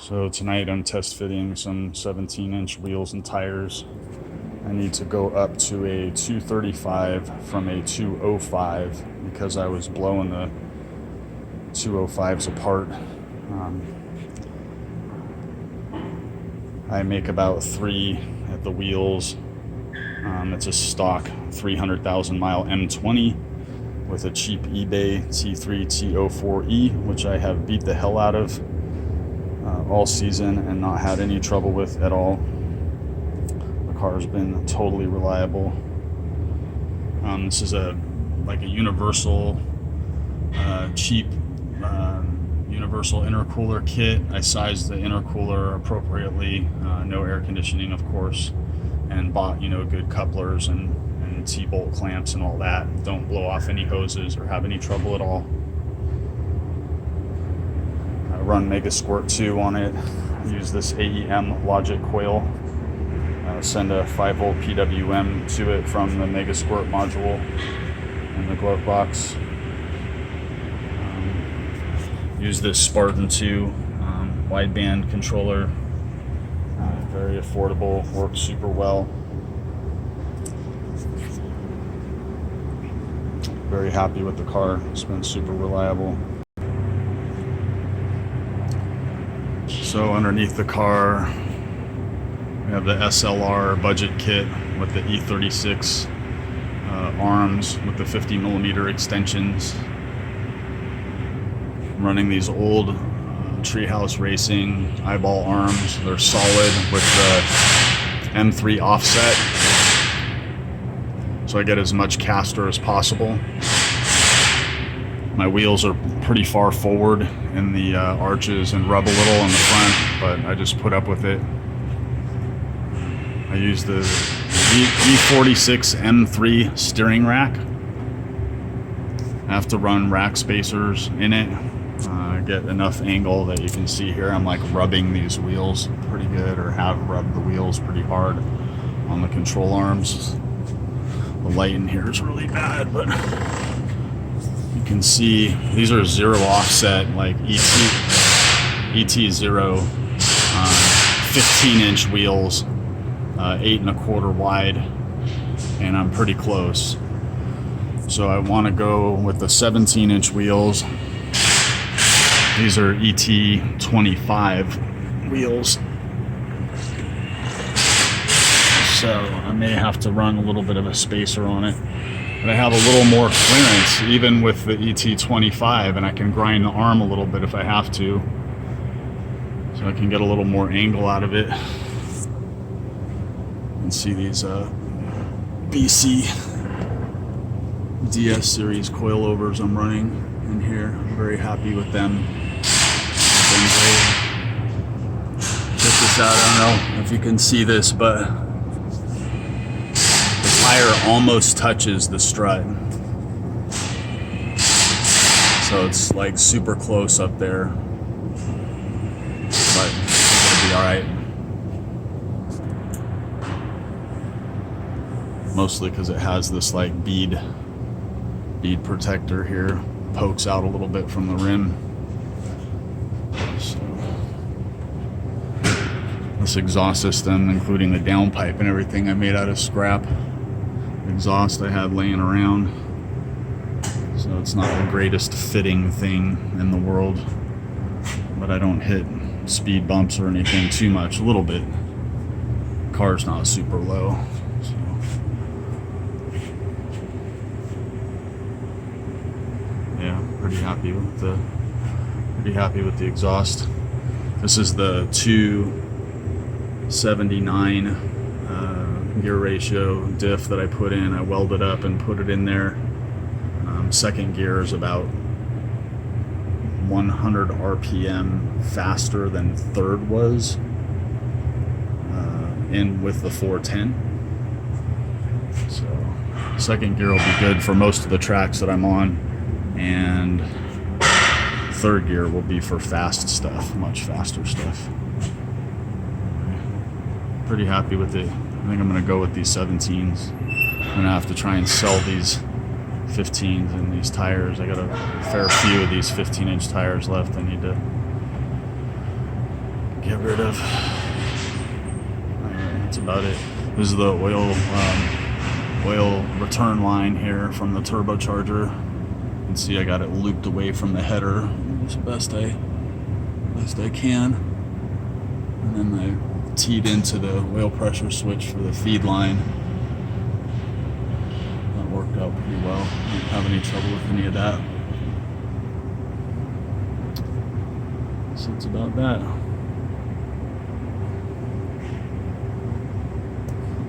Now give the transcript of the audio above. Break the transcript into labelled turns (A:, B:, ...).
A: So tonight I'm test fitting some 17-inch wheels and tires. I need to go up to a 235 from a 205 because I was blowing the 205s apart. I make about 3 at the wheels. It's a stock 300,000 mile M20 with a cheap eBay T3 T04E, which I have beat the hell out of all season and not had any trouble with at all. The car's been totally reliable. This is a universal, cheap universal intercooler kit. I sized the intercooler appropriately, no air conditioning, of course, and bought good couplers and T-bolt clamps and all that. Don't blow off any hoses or have any trouble at all. I run Mega Squirt 2 on it. I use this AEM logic coil. Send a 5-volt PWM to it from the Mega Squirt module in the glove box. Use this Spartan 2 wideband controller. Very affordable, works super well. Very happy with the car. It's been super reliable. So underneath the car, we have the SLR budget kit with the E36 arms with the 50mm extensions. I'm running these old Treehouse Racing eyeball arms. They're solid with the M3 offset, so I get as much caster as possible. My wheels are pretty far forward in the arches and rub a little in the front, but I just put up with it. I use the E46 M3 steering rack. I have to run rack spacers in it. Get enough angle that you can see here I'm like rubbing these wheels pretty good, or have rubbed the wheels pretty hard on the control arms. The light in here is really bad, but you can see these are zero offset, like ET0 15-inch wheels, 8 1/4 wide, and I'm pretty close. So I want to go with the 17-inch wheels. These are ET25 wheels. So I may have to run a little bit of a spacer on it. But I have a little more clearance even with the ET25, and I can grind the arm a little bit if I have to. So I can get a little more angle out of it. You can see these BC DS series coilovers I'm running in here. I'm very happy with them. Check this out. I don't know if you can see this, but the tire almost touches the strut. So it's like super close up there. But it's gonna be alright. Mostly because it has this like bead protector here. Pokes out a little bit from the rim. So, this exhaust system, including the downpipe and everything, I made out of scrap exhaust I had laying around. So it's not the greatest fitting thing in the world, but I don't hit speed bumps or anything too much. A little bit. Car's not super low. Pretty happy with the exhaust. This is the 279 gear ratio diff that I put in. I welded up and put it in there. Second gear is about 100 RPM faster than third was, in with the 410. So second gear will be good for most of the tracks that I'm on, and third gear will be for fast stuff, much faster stuff. Pretty happy with it. I think I'm gonna go with these 17s. I'm gonna have to try and sell these 15s and these tires. I got a fair few of these 15-inch tires left I need to get rid of. Alright, that's about it. This is the oil return line here from the turbocharger. You can see I got it looped away from the header as best I can. And then I teed into the oil pressure switch for the feed line. That worked out pretty well. I don't have any trouble with any of that. So it's about that.